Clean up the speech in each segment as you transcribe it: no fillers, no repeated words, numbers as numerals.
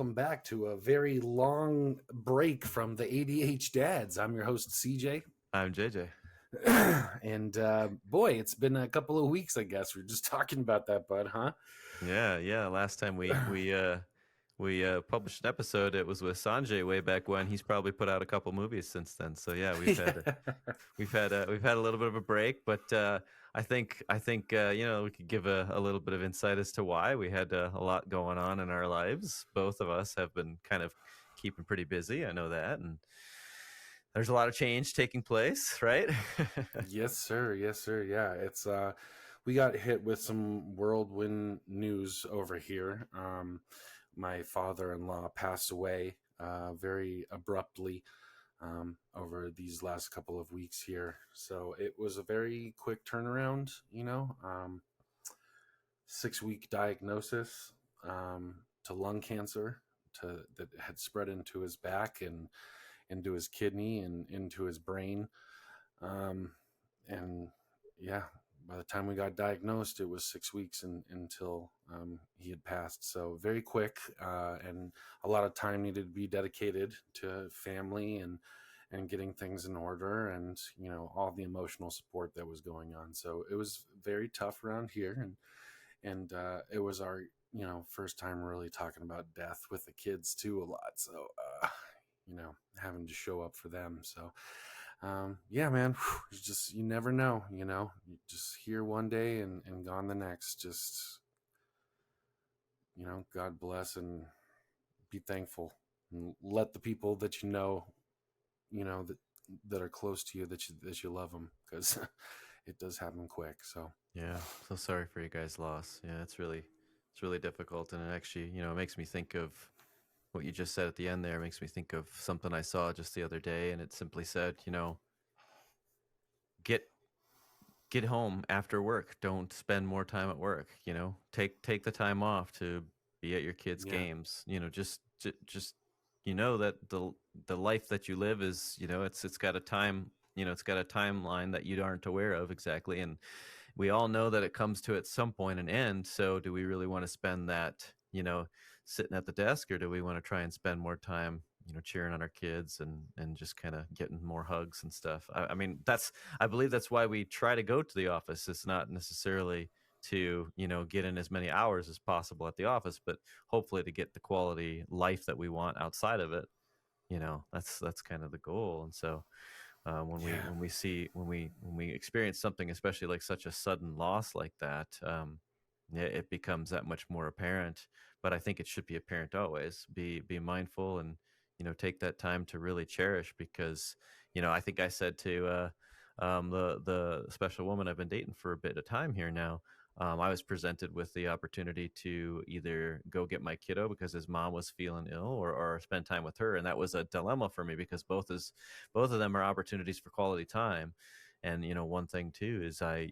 welcome back to a very long break from the ADHDads. I'm your host, CJ. I'm JJ. And boy, it's been a couple of weeks, I guess. We're just talking about that, bud, huh? Yeah. Last time we published an episode, it was with Sanjay way back when. He's probably put out a couple movies since then. So yeah, we've had a little bit of a break, but I think we could give a little bit of insight as to why. We had a lot going on in our lives. Both of us have been kind of keeping pretty busy. I know that, and there's a lot of change taking place, right? Yes, sir. Yes, sir. Yeah, it's we got hit with some whirlwind news over here. My father-in-law passed away very abruptly over these last couple of weeks here. So it was a very quick turnaround, 6-week diagnosis to lung cancer that had spread into his back and into his kidney and into his brain. And yeah, by the time we got diagnosed, it was 6 weeks until he had passed. So very quick, and a lot of time needed to be dedicated to family and getting things in order, and all the emotional support that was going on. So it was very tough around here, and it was our first time really talking about death with the kids too a lot. So having to show up for them. So yeah, man, it's just, you never know, you just here one day and gone the next. Just, God bless and be thankful and let the people that that are close to you, that you love them, because it does happen quick. So Yeah, so sorry for you guys' loss. Yeah, it's really difficult, and it actually, it makes me think of what you just said at the end there. It makes me think of something I saw just the other day, and it simply said, get get home after work. Don't spend more time at work. Take the time off to be at your kids' yeah, games. Just that the life that you live is, it's got a time. It's got a timeline that you aren't aware of exactly, and we all know that it comes to at some point an end. So do we really want to spend that, sitting at the desk, or do we want to try and spend more time, cheering on our kids and just kind of getting more hugs and stuff? I mean, I believe that's why we try to go to the office. It's not necessarily to, get in as many hours as possible at the office, but hopefully to get the quality life that we want outside of it. That's kind of the goal. And so when we yeah, when we see when we experience something, especially like such a sudden loss like that, it becomes that much more apparent. But I think it should be apparent always. Be mindful, and take that time to really cherish, because I think I said to the special woman I've been dating for a bit of time here now. I was presented with the opportunity to either go get my kiddo because his mom was feeling ill, or spend time with her, and that was a dilemma for me, because both of them are opportunities for quality time. And one thing too is I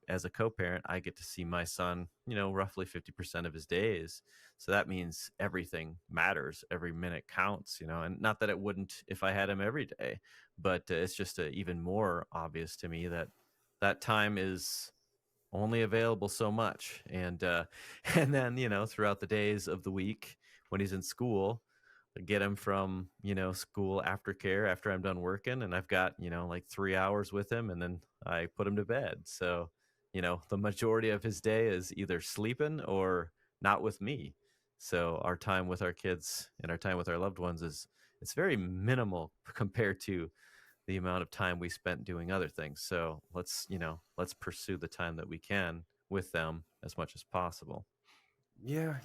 as a co-parent, I get to see my son, roughly 50% of his days. So that means everything matters. Every minute counts, and not that it wouldn't if I had him every day, but it's just even more obvious to me that that time is only available so much. And and then throughout the days of the week when he's in school, I get him from school aftercare after I'm done working, and I've got like 3 hours with him, and then I put him to bed. So the majority of his day is either sleeping or not with me. So our time with our kids and our time with our loved ones is, it's very minimal compared to the amount of time we spent doing other things. So let's pursue the time that we can with them as much as possible. yeah.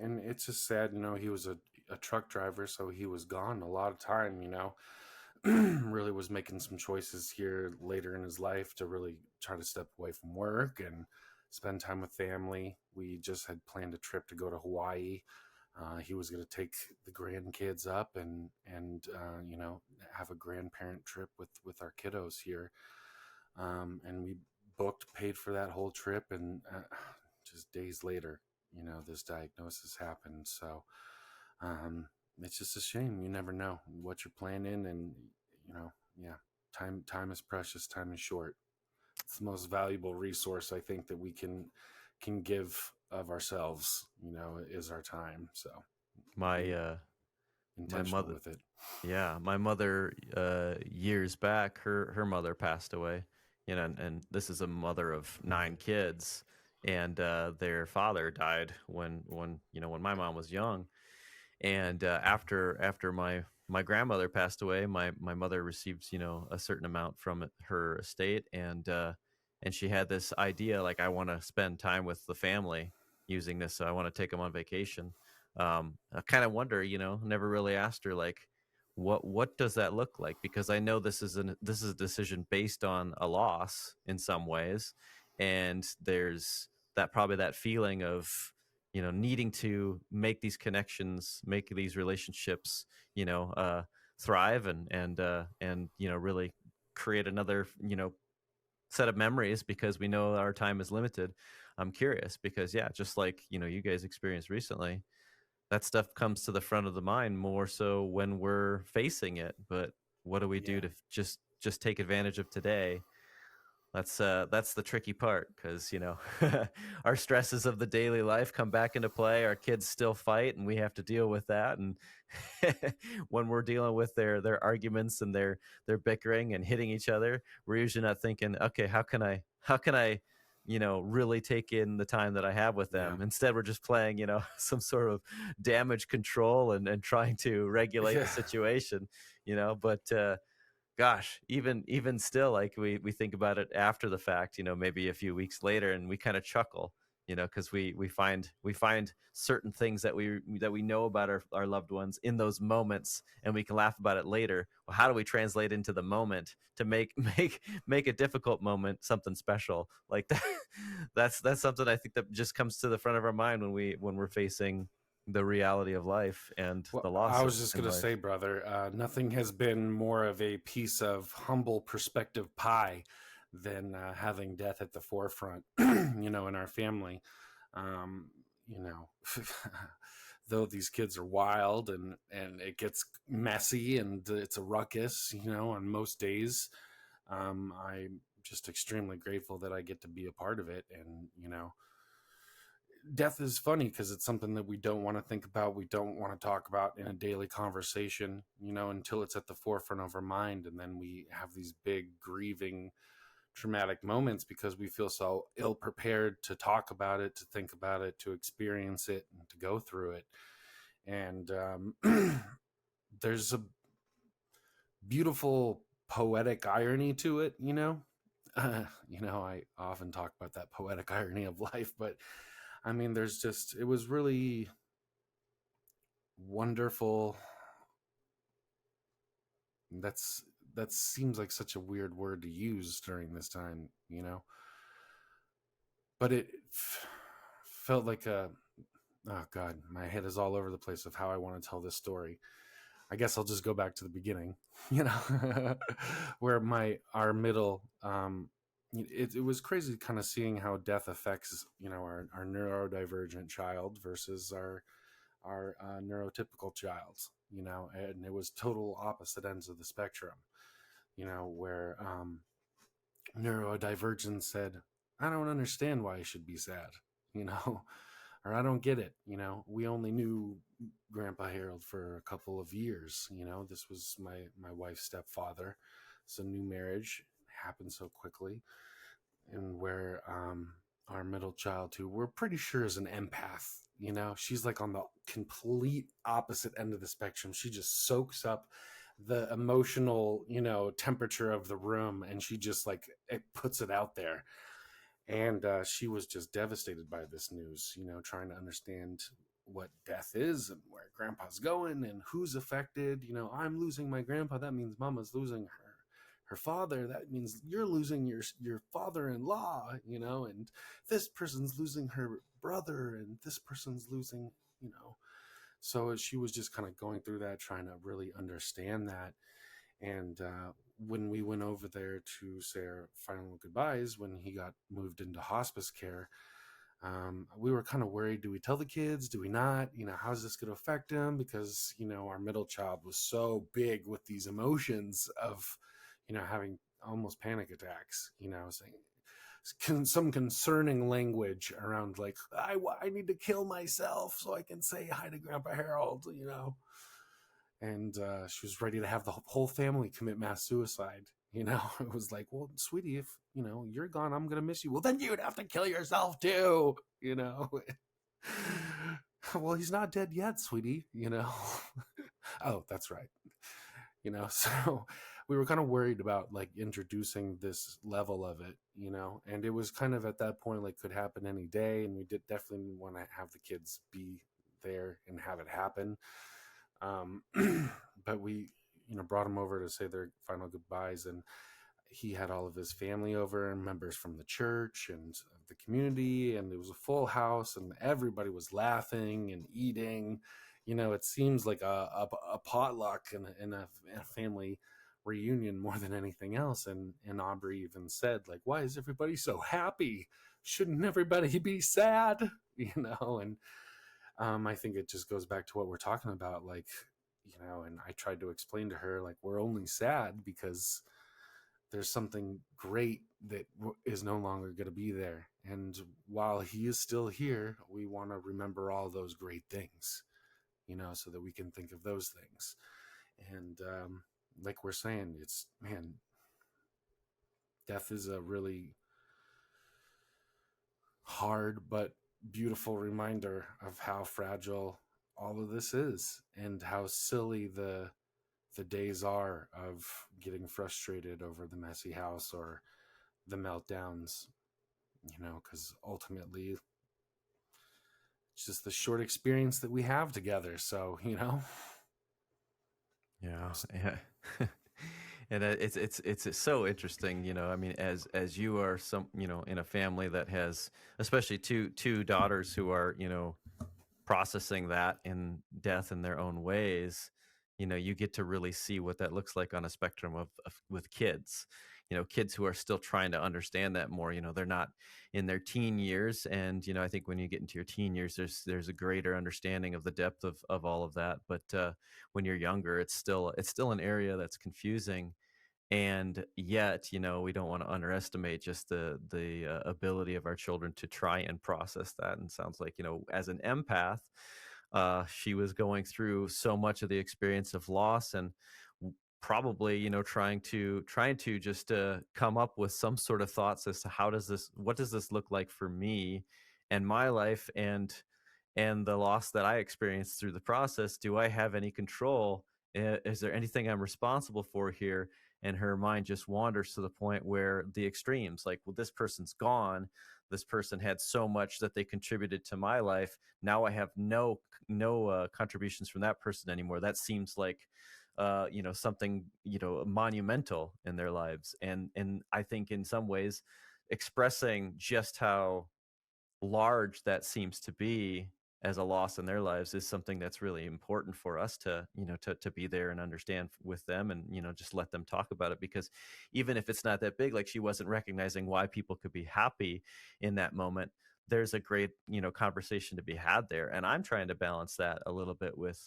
And it's just sad, he was a truck driver, so he was gone a lot of time, really was making some choices here later in his life to really try to step away from work and spend time with family. We just had planned a trip to go to Hawaii. He was going to take the grandkids up and have a grandparent trip with our kiddos here. And we paid for that whole trip, and just days later, this diagnosis happened. So it's just a shame. You never know what you're planning, and yeah, time is precious. Time is short. It's the most valuable resource I think that we can give of ourselves. Is our time. So My Being my intentional mother with it. Yeah, my mother, years back, her mother passed away, and this is a mother of 9 kids, and their father died when my mom was young, and after my grandmother passed away, my mother received a certain amount from her estate, and she had this idea like I want to spend time with the family using this. So I want to take them on vacation. I kind of wonder, never really asked her like what does that look like, because I know this is a decision based on a loss in some ways, and there's that probably that feeling of needing to make these connections, make these relationships, you know uh thrive, and really create another set of memories, because we know our time is limited. I'm curious because, yeah, just like you guys experienced recently, that stuff comes to the front of the mind more so when we're facing it. But what do we do Yeah. to just take advantage of today? That's the tricky part, because our stresses of the daily life come back into play. Our kids still fight, and we have to deal with that. And when we're dealing with their arguments and their bickering and hitting each other, we're usually not thinking, okay, how can I really take in the time that I have with Yeah. them. Instead, we're just playing some sort of damage control, and trying to regulate the Yeah. situation. But gosh, even still, like we think about it after the fact, maybe a few weeks later, and we kind of chuckle, because we find certain things that we know about our loved ones in those moments, and we can laugh about it later. Well, how do we translate into the moment to make make a difficult moment something special like that? That's something I think that just comes to the front of our mind when we're facing the reality of life and Well, the I loss was just in gonna say, life. brother, nothing has been more of a piece of humble perspective pie than having death at the forefront, in our family. Um, you know, though these kids are wild and it gets messy and it's a ruckus, on most days, I'm just extremely grateful that I get to be a part of it. And death is funny because it's something that we don't want to think about, we don't want to talk about in a daily conversation, until it's at the forefront of our mind, and then we have these big grieving traumatic moments because we feel so ill prepared to talk about it, to think about it, to experience it, and to go through it. And there's a beautiful poetic irony to it, I often talk about that poetic irony of life, but I mean, it was really wonderful. That's that seems like such a weird word to use during this time, but it felt like a, oh god, my head is all over the place of how I want to tell this story. I guess I'll just go back to the beginning, where our middle, it was crazy kind of seeing how death affects, our neurodivergent child versus our neurotypical child, and it was total opposite ends of the spectrum, where neurodivergence said, I don't understand why I should be sad, you know, or I don't get it. We only knew Grandpa Harold for a couple of years. This was my wife's stepfather. It's a new marriage, happened so quickly. And where our middle child, who we're pretty sure is an empath, she's like on the complete opposite end of the spectrum. She just soaks up the emotional, temperature of the room, and she just like it puts it out there. And she was just devastated by this news, trying to understand what death is and where grandpa's going and who's affected. I'm losing my grandpa, that means mama's losing her father, that means you're losing your father-in-law, and this person's losing her brother, and this person's losing, so she was just kind of going through that, trying to really understand that. And when we went over there to say our final goodbyes, when he got moved into hospice care, we were kind of worried. Do we tell the kids? Do we not? How's this going to affect him? Because, our middle child was so big with these emotions of, having almost panic attacks, saying. some concerning language around like I need to kill myself so I can say hi to Grandpa Harold, you know. And she was ready to have the whole family commit mass suicide. You know, it was like, well, sweetie, if you know you're gone, I'm gonna miss you. Well, then you'd have to kill yourself too. You know. Well, he's not dead yet, sweetie. You know. Oh, that's right. You know, so we were kind of worried about like introducing this level of it, you know, and it was kind of at that point like could happen any day, and we did definitely want to have the kids be there and have it happen. um but we, you know, brought them over to say their final goodbyes, and he had all of his family over and members from the church and the community, and it was a full house and everybody was laughing and eating. You know, it seems like a potluck and a family reunion more than anything else. And Aubrey even said like, why is everybody so happy? Shouldn't everybody be sad? You know. And I think it just goes back to what we're talking about, like, you know. And I tried to explain to her like, we're only sad because there's something great that is no longer going to be there. And while he is still here, we want to remember all those great things, you know, so that we can think of those things. And like we're saying, it's, man, death is a really hard but beautiful reminder of how fragile all of this is and how silly the days are of getting frustrated over the messy house or the meltdowns, you know, because ultimately it's just the short experience that we have together. So, you know, Yeah, yeah. And it's so interesting, you know. I mean, as you are some, you know, in a family that has especially two daughters who are, you know, processing that in death in their own ways, you know, you get to really see what that looks like on a spectrum of with kids, you know, kids who are still trying to understand that more. You know, they're not in their teen years, and you know, I think when you get into your teen years, there's a greater understanding of the depth of all of that. But when you're younger, it's still an area that's confusing, and yet, you know, we don't want to underestimate just the ability of our children to try and process that. And sounds like, you know, as an empath, she was going through so much of the experience of loss, and probably, you know, trying to just come up with some sort of thoughts as to what does this look like for me and my life, and the loss that I experienced through the process. Do I have any control? Is there anything I'm responsible for here? And her mind just wanders to the point where the extremes, like, well, this person's gone. This person had so much that they contributed to my life. Now I have no contributions from that person anymore. That seems like you know, something, you know, monumental in their lives. And I think in some ways expressing just how large that seems to be as a loss in their lives is something that's really important for us to, you know, to be there and understand with them, and you know, just let them talk about it. Because even if it's not that big, like she wasn't recognizing why people could be happy in that moment, there's a great, you know, conversation to be had there. And I'm trying to balance that a little bit with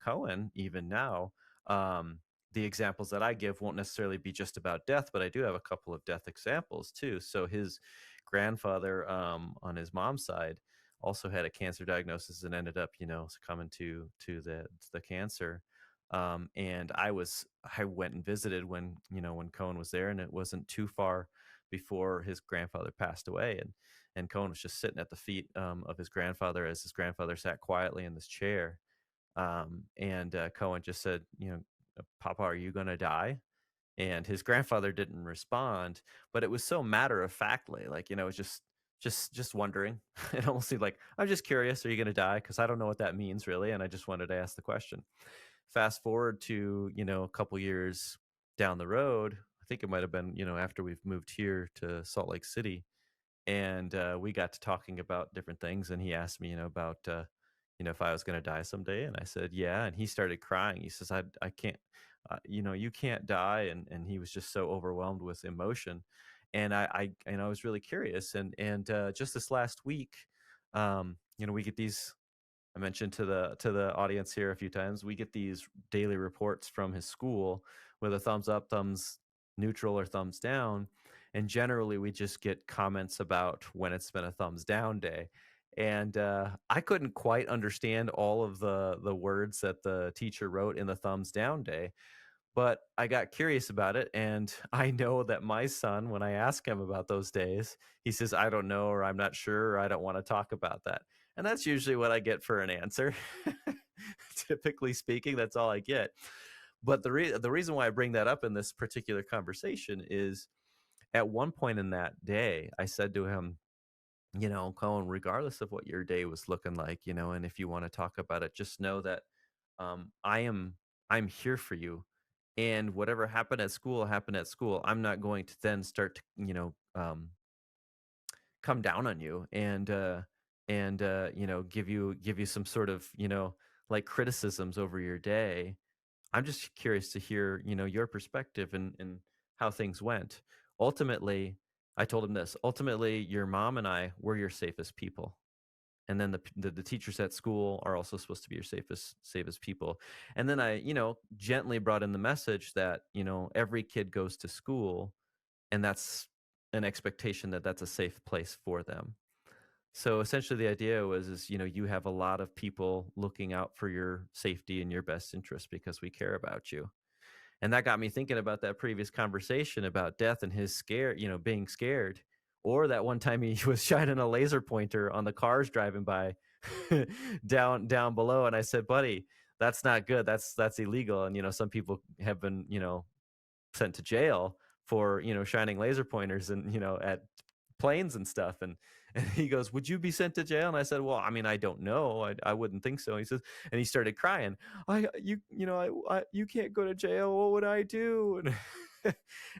Cohen even now. The examples that I give won't necessarily be just about death, but I do have a couple of death examples too. So his grandfather, on his mom's side, also had a cancer diagnosis and ended up, you know, succumbing to the cancer. And I went and visited when, you know, when Cohen was there, and it wasn't too far before his grandfather passed away, and Cohen was just sitting at the feet of his grandfather as his grandfather sat quietly in this chair. And Cohen just said, you know, Papa, are you going to die? And his grandfather didn't respond, but it was so matter of factly, like, you know, it's just wondering. It almost seemed like, I'm just curious, are you going to die? Because I don't know what that means really, and I just wanted to ask the question. Fast forward to, you know, a couple years down the road, I think it might have been, you know, after we've moved here to Salt Lake City, and we got to talking about different things, and he asked me, you know, about you know, if I was going to die someday, and I said yeah, and he started crying. He says, I can't, you know, you can't die. And he was just so overwhelmed with emotion. And I was really curious, and just this last week, you know, we get these, I mentioned to the audience here a few times, we get these daily reports from his school with a thumbs up, thumbs neutral, or thumbs down. and generally we just get comments about when it's been a thumbs down day. And I couldn't quite understand all of the words that the teacher wrote in the thumbs down day, but I got curious about it, and I know that my son, when I ask him about those days, he says, "I don't know," or "I'm not sure," or "I don't want to talk about that." And that's usually what I get for an answer. Typically speaking, that's all I get. But the reason why I bring that up in this particular conversation is at one point in that day, I said to him, Cohen, regardless of what your day was looking like, and if you want to talk about it, just know that um, I am I'm here for you, and whatever happened at school happened at school. I'm not going to then start to come down on you and give you some sort of like criticisms over your day. I'm just curious to hear, your perspective and how things went. Ultimately, I told him this. Ultimately, your mom and I were your safest people. And then the teachers at school are also supposed to be your safest people. And then I, gently brought in the message that, every kid goes to school, and that's an expectation that that's a safe place for them. So essentially the idea was is, you have a lot of people looking out for your safety and your best interest because we care about you. And that got me thinking about that previous conversation about death and his scare, being scared. Or that one time he was shining a laser pointer on the cars driving by down below. And I said, buddy, that's not good. That's illegal. And some people have been, sent to jail for, shining laser pointers and, at planes and stuff. And he goes, "Would you be sent to jail?" And I said, "Well, I mean, I don't know. I wouldn't think so." He says, and he started crying. You can't go to jail. What would I do? And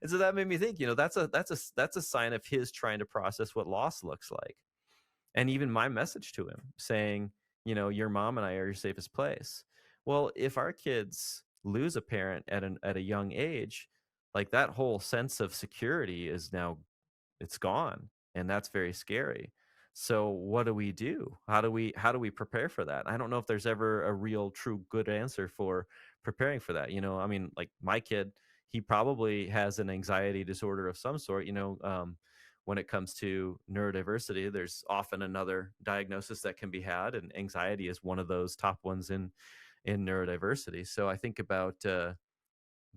so that made me think, that's a sign of his trying to process what loss looks like. And even my message to him saying, your mom and I are your safest place. Well, if our kids lose a parent at a young age, like that whole sense of security is now it's gone, and that's very scary. So what do we do? How do we prepare for that? I don't know if there's ever a real true good answer for preparing for that. I mean, like my kid, he probably has an anxiety disorder of some sort. When it comes to neurodiversity, there's often another diagnosis that can be had, and anxiety is one of those top ones in neurodiversity. So I think about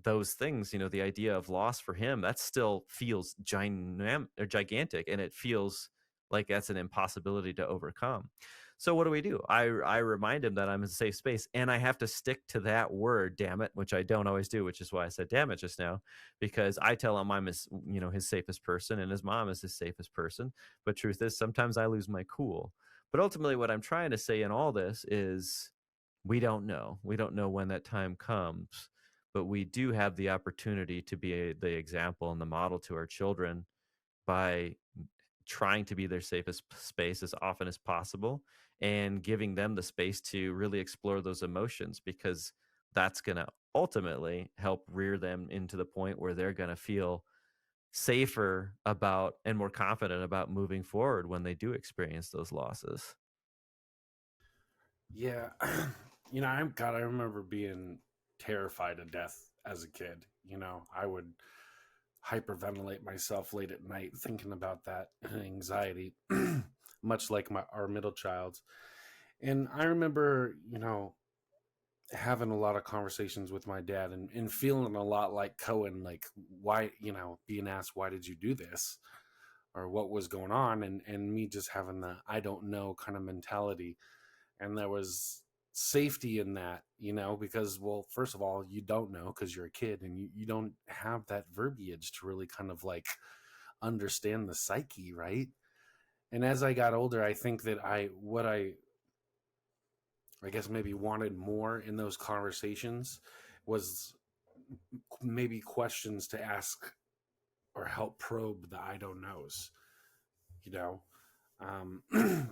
those things, the idea of loss for him, that still feels gigantic, and it feels like that's an impossibility to overcome. So what do? I remind him that I'm in a safe space, and I have to stick to that word, damn it, which I don't always do, which is why I said damn it just now, because I tell him I'm his safest person, and his mom is his safest person. But truth is, sometimes I lose my cool. But ultimately, what I'm trying to say in all this is we don't know when that time comes, but we do have the opportunity to be the example and the model to our children by trying to be their safest space as often as possible and giving them the space to really explore those emotions, because that's going to ultimately help rear them into the point where they're going to feel safer about and more confident about moving forward when they do experience those losses. Yeah. I remember being terrified of death as a kid. I would hyperventilate myself late at night thinking about that anxiety, much like our middle child. And I remember, having a lot of conversations with my dad and feeling a lot like Cohen, like why, being asked, why did you do this? Or what was going on? And me just having the I don't know kind of mentality. And there was safety in that, because, well, first of all, you don't know because you're a kid and you don't have that verbiage to really kind of like understand the psyche, right? And as I got older, I think that I guess maybe wanted more in those conversations was maybe questions to ask or help probe the I don't knows, you know,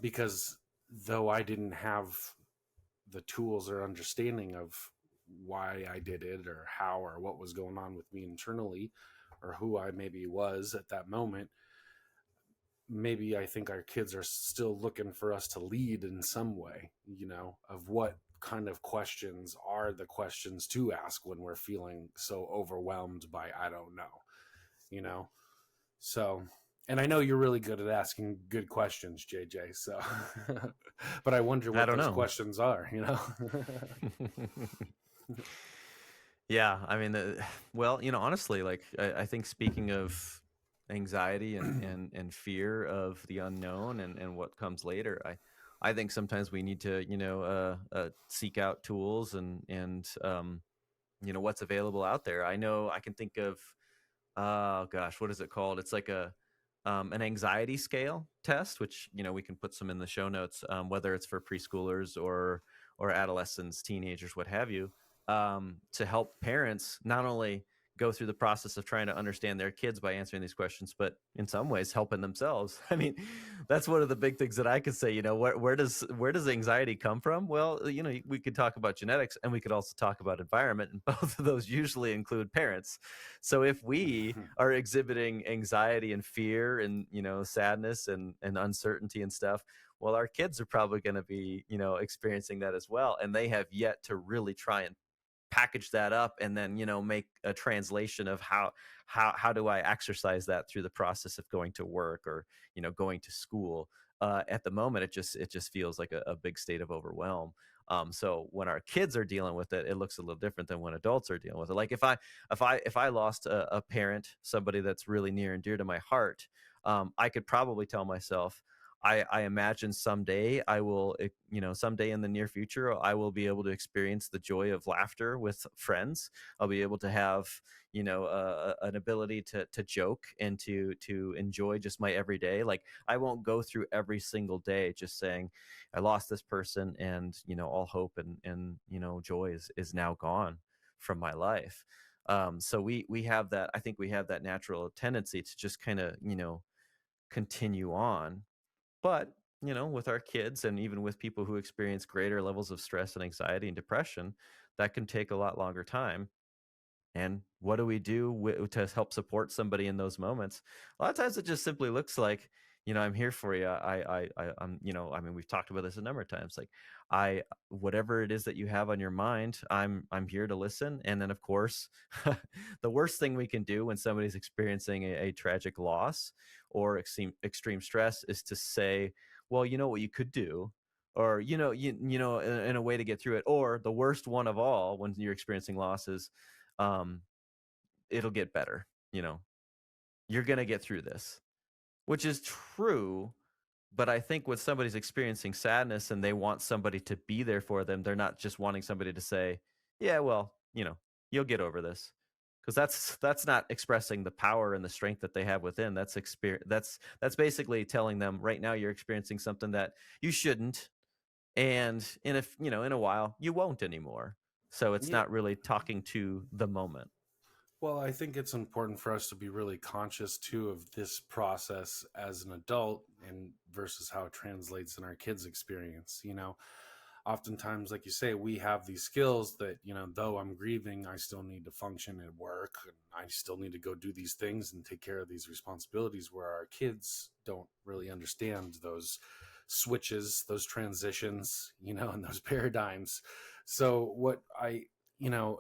because though I didn't have the tools or understanding of why I did it or how or what was going on with me internally or who I maybe was at that moment, maybe I think our kids are still looking for us to lead in some way, of what kind of questions are the questions to ask when we're feeling so overwhelmed by I don't know, you know. So, and I know you're really good at asking good questions, JJ. So, but I wonder I what don't those know. questions are, you know? Yeah, I mean, well, honestly, like I think speaking of anxiety and fear of the unknown and what comes later, I think sometimes we need to seek out tools and what's available out there. I know I can think of, oh gosh, what is it called? It's like a an anxiety scale test, which we can put some in the show notes, whether it's for preschoolers or adolescents, teenagers, what have you, to help parents not only go through the process of trying to understand their kids by answering these questions, but in some ways helping themselves. I mean, that's one of the big things that I could say. Where does anxiety come from? Well, we could talk about genetics, and we could also talk about environment, and both of those usually include parents. So if we are exhibiting anxiety and fear and sadness and uncertainty and stuff, well, our kids are probably going to be experiencing that as well, and they have yet to really try and package that up and then make a translation of how do I exercise that through the process of going to work or going to school. At the moment, it just feels like a big state of overwhelm. So when our kids are dealing with it, it looks a little different than when adults are dealing with it. Like if I lost a parent, somebody that's really near and dear to my heart, I could probably tell myself, I imagine someday I will, someday in the near future, I will be able to experience the joy of laughter with friends. I'll be able to have, an ability to joke and to enjoy just my everyday. Like I won't go through every single day just saying, I lost this person, and all hope and joy is now gone from my life. So we have that. I think we have that natural tendency to just kind of continue on, but, with our kids and even with people who experience greater levels of stress and anxiety and depression, that can take a lot longer time. And what do we do to help support somebody in those moments? A lot of times it just simply looks like, I'm here for you. I mean, we've talked about this a number of times. Like, whatever it is that you have on your mind, I'm here to listen. And then, of course, the worst thing we can do when somebody's experiencing a tragic loss or extreme stress is to say, well, you know what you could do, or in a way to get through it. Or the worst one of all, when you're experiencing losses, um, it'll get better. You're going to get through this, which is true. But I think when somebody's experiencing sadness and they want somebody to be there for them, they're not just wanting somebody to say, yeah, well, you'll get over this. Because that's not expressing the power and the strength that they have within. That's basically telling them right now you're experiencing something that you shouldn't, and in a while you won't anymore. So it's Yeah. not really talking to the moment. Well, I think it's important for us to be really conscious too of this process as an adult and versus how it translates in our kids' experience. Oftentimes, like you say, we have these skills that, though I'm grieving, I still need to function at work and I still need to go do these things and take care of these responsibilities, where our kids don't really understand those switches, those transitions, and those paradigms. So,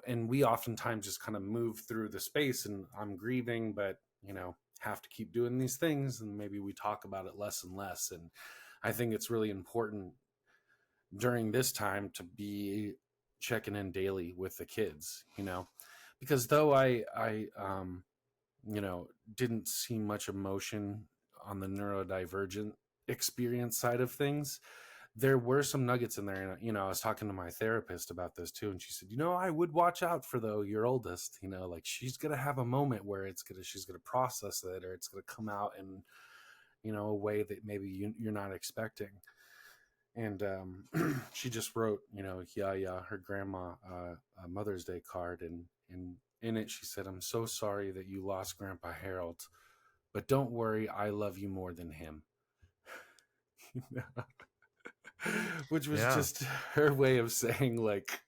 and we oftentimes just kind of move through the space, and I'm grieving, but, have to keep doing these things. And maybe we talk about it less and less. And I think it's really important during this time to be checking in daily with the kids, because though I didn't see much emotion on the neurodivergent experience side of things, there were some nuggets in there. And, I was talking to my therapist about this too. And she said, I would watch out for your oldest, like she's going to have a moment where she's going to process it, or it's going to come out in, a way that maybe you're not expecting. And she just wrote, yeah, her grandma a Mother's Day card, and in it she said, "I'm so sorry that you lost Grandpa Harold, but don't worry, I love you more than him." Which was Yeah. just her way of saying, like,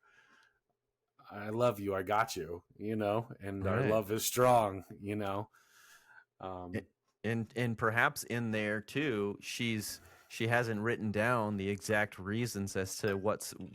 I love you, I got you, and our Right. love is strong. Um, And perhaps in there too, she's she hasn't written down the exact reasons as to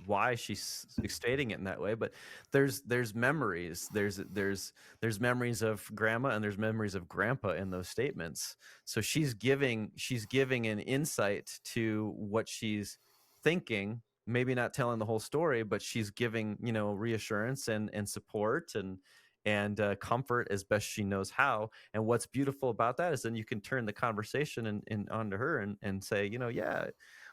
why she's stating it in that way. But there's memories, there's memories of grandma and there's memories of grandpa in those statements. So she's giving an insight to what she's thinking, maybe not telling the whole story, but she's giving, reassurance and support and comfort as best she knows how. And what's beautiful about that is then you can turn the conversation and onto her and say, yeah,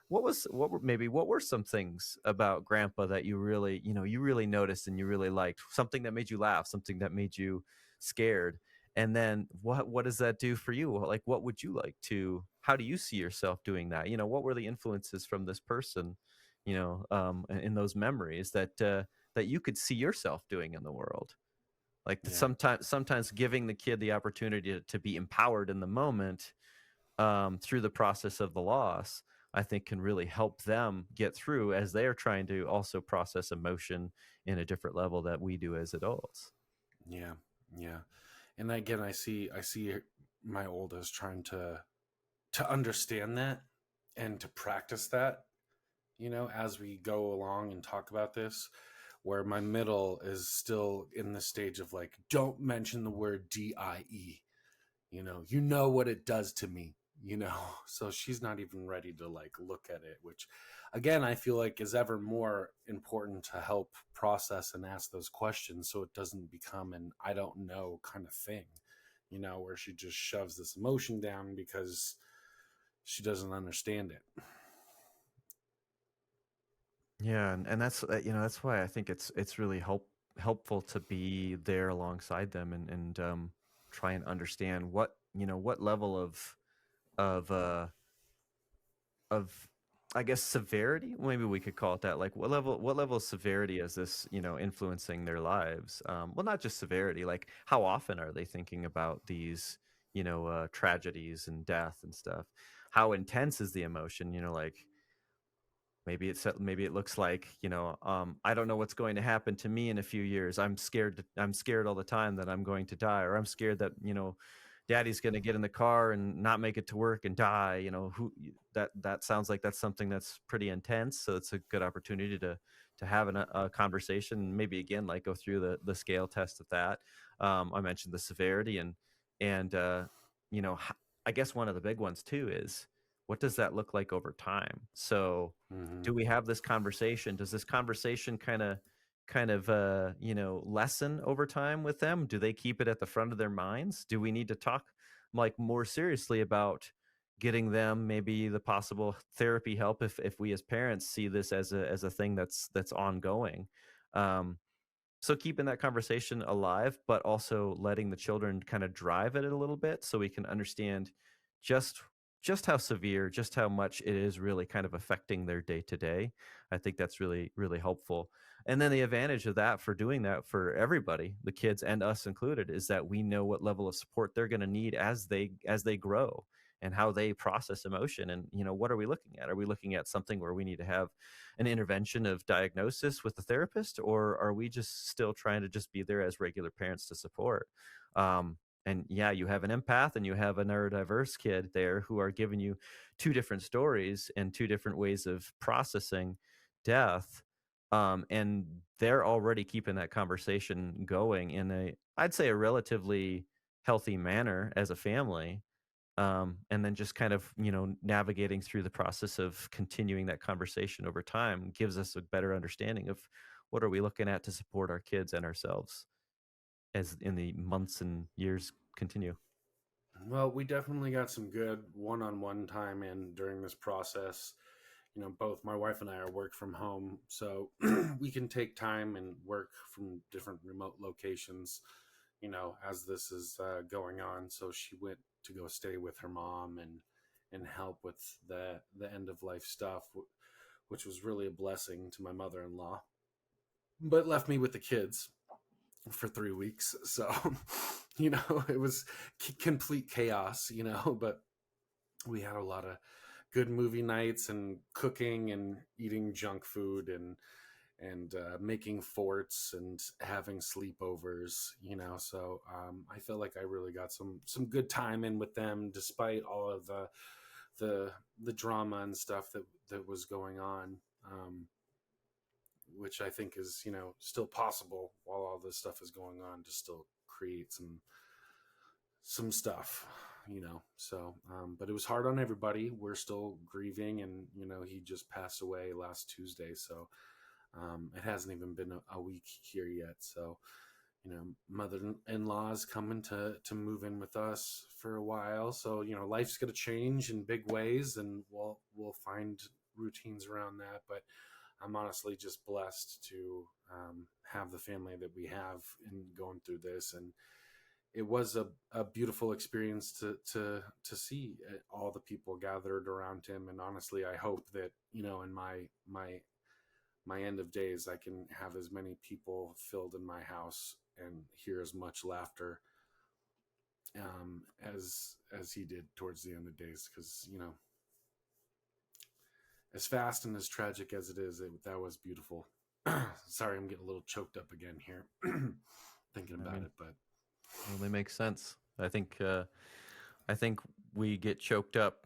what were some things about grandpa that you really noticed and you really liked, something that made you laugh, something that made you scared. And then what does that do for you? Like, what would you like to, how do you see yourself doing that? What were the influences from this person, in those memories that you could see yourself doing in the world? Like, Yeah, sometimes giving the kid the opportunity to be empowered in the moment, through the process of the loss, I think can really help them get through as they are trying to also process emotion in a different level that we do as adults. yeah, yeah. And again, I see my oldest trying to understand that and to practice that, as we go along and talk about this, where my middle is still in the stage of like, don't mention the word DIE. You know what it does to me, so she's not even ready to like look at it, which again I feel like is ever more important to help process and ask those questions so it doesn't become an I don't know kind of thing, where she just shoves this emotion down because she doesn't understand it. Yeah, and that's why I think it's really helpful to be there alongside them and try and understand what level of of I guess severity, maybe we could call it that. Like, what level of severity is this, influencing their lives? Well, not just severity, like how often are they thinking about these, tragedies and death and stuff? How intense is the emotion? Like, maybe it looks like, I don't know what's going to happen to me in a few years. I'm scared all the time that I'm going to die, or I'm scared that, daddy's going to get in the car and not make it to work and die. That sounds like that's something that's pretty intense. So it's a good opportunity to have a conversation, maybe again, like go through the scale test of that. I mentioned the severity and you know h- I guess one of the big ones too is, what does that look like over time? So Mm-hmm. do we have this conversation? Does this conversation kind of lessen over time with them? Do they keep it at the front of their minds? Do we need to talk like more seriously about getting them maybe the possible therapy help if we as parents see this as a thing that's ongoing? Um so keeping that conversation alive, but also letting the children kind of drive at it a little bit so we can understand just just how severe, just how much it is really kind of affecting their day to day. I think that's really, really helpful. And then the advantage of that, for doing that for everybody, the kids and us included, is that we know what level of support they're going to need as they grow and how they process emotion. And what are we looking at? Are we looking at something where we need to have an intervention of diagnosis with the therapist, or are we just still trying to just be there as regular parents to support? And yeah, you have an empath and you have a neurodiverse kid there who are giving you two different stories and two different ways of processing death. And they're already keeping that conversation going in I'd say, a relatively healthy manner as a family. And then just kind of navigating through the process of continuing that conversation over time gives us a better understanding of what are we looking at to support our kids and ourselves as in the months and years continue. Well, we definitely got some good one-on-one time in during this process. Both my wife and I are work from home, so we can take time and work from different remote locations, as this is going on. So she went to go stay with her mom and help with the end of life stuff, which was really a blessing to my mother-in-law, but left me with the kids for 3 weeks. So, it was complete chaos, but we had a lot of good movie nights and cooking and eating junk food and making forts and having sleepovers, so I feel like I really got some good time in with them despite all of the the the drama and stuff that was going on, which I think is, still possible while all this stuff is going on, to still create some stuff, so but it was hard on everybody. We're still grieving, and he just passed away last Tuesday, so it hasn't even been a week here yet. So mother-in-law's coming to move in with us for a while, so life's going to change in big ways, and we'll find routines around that. But I'm honestly just blessed to have the family that we have in going through this. And it was a beautiful experience to see all the people gathered around him. And honestly, I hope that in my end of days, I can have as many people filled in my house and hear as much laughter as he did towards the end of days. Because as fast and as tragic as it is, that was beautiful. Sorry, I'm getting a little choked up again here thinking I about mean, it, but really makes sense. I think we get choked up,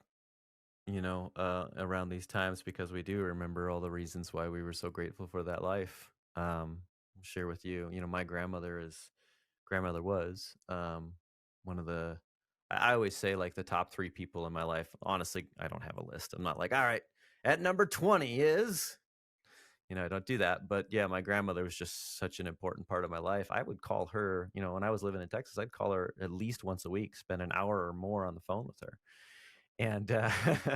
around these times because we do remember all the reasons why we were so grateful for that life. I'll share with you, my grandmother was one of the. I always say like the top three people in my life. Honestly, I don't have a list. I'm not like, all right, at number 20 is, I don't do that. But yeah, my grandmother was just such an important part of my life. I would call her, when I was living in Texas, I'd call her at least once a week, spend an hour or more on the phone with her. And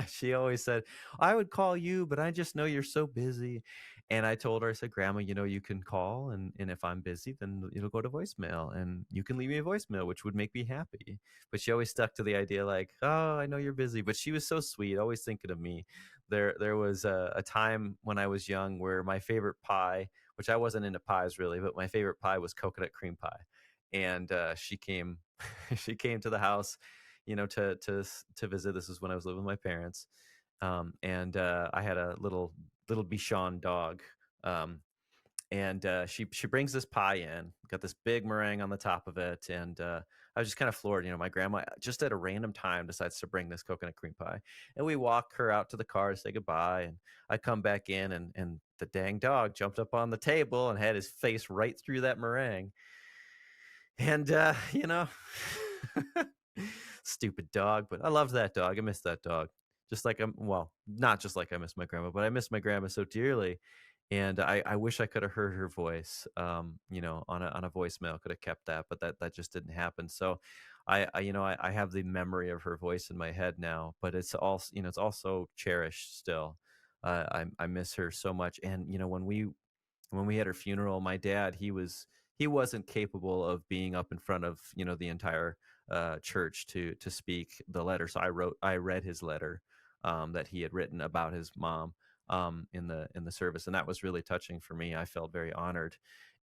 she always said, I would call you, but I just know you're so busy. And I told her, I said, Grandma, you can call. And if I'm busy, then it'll go to voicemail. And you can leave me a voicemail, which would make me happy. But she always stuck to the idea like, oh, I know you're busy. But she was so sweet, always thinking of me. There was a time when I was young where my favorite pie, which I wasn't into pies really, but my favorite pie was coconut cream pie. And she came, she came to the house, to visit. This was when I was living with my parents, and I had a little Bichon dog, um, and she brings this pie in, got this big meringue on the top of it, and I was just kind of floored. My grandma just at a random time decides to bring this coconut cream pie, and we walk her out to the car to say goodbye, and I come back in, and the dang dog jumped up on the table and had his face right through that meringue, and stupid dog, but I loved that dog. I miss that dog. Just like well, not just like I miss my grandma, but I miss my grandma so dearly. And I wish I could have heard her voice, on a voicemail, could have kept that, but that just didn't happen. So I have the memory of her voice in my head now, but it's also, it's also cherished still. I miss her so much. And, when we had her funeral, my dad, he wasn't capable of being up in front of, the entire church to speak the letter. So I read his letter, that he had written about his mom, in the service, and that was really touching for me. I felt very honored.